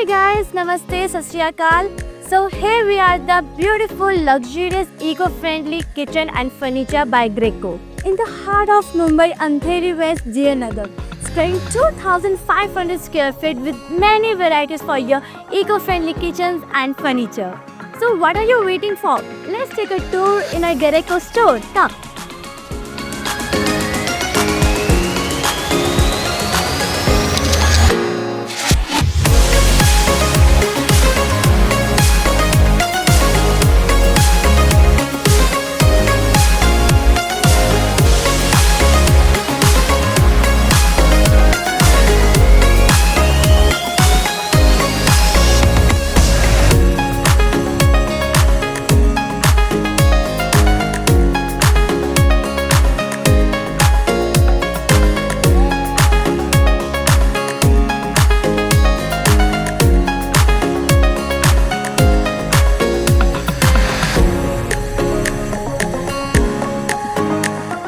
guys, Namaste, Sat Shri Akal. So here we are, the beautiful, luxurious, eco-friendly kitchen and furniture by Greco. In the heart of Mumbai, Andheri West, Jayanagar. Squaring 2,500 square feet with many varieties for your eco-friendly kitchens and furniture. So what are you waiting for? Let's take a tour in our Greco store. Come.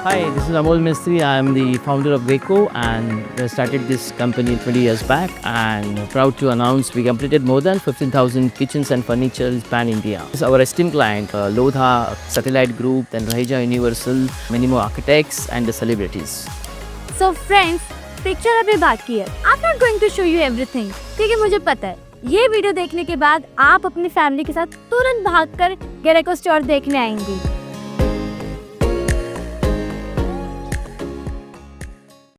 Hi, this is Amol Mistry. I am the founder of Greco and we started this company 20 years back, and proud to announce we completed more than 15,000 kitchens and furniture pan-India. This is our esteemed client, Lodha, Satellite Group, then Raheja Universal, many more architects and the celebrities. So friends, picture अभी बाकी है. I'm not going to show you everything. ठीक है, मुझे पता है. ये video देखने के बाद आप अपनी फैमिली के साथ तुरंत भागकर ग्रेको स्टोर देखने आएंगे.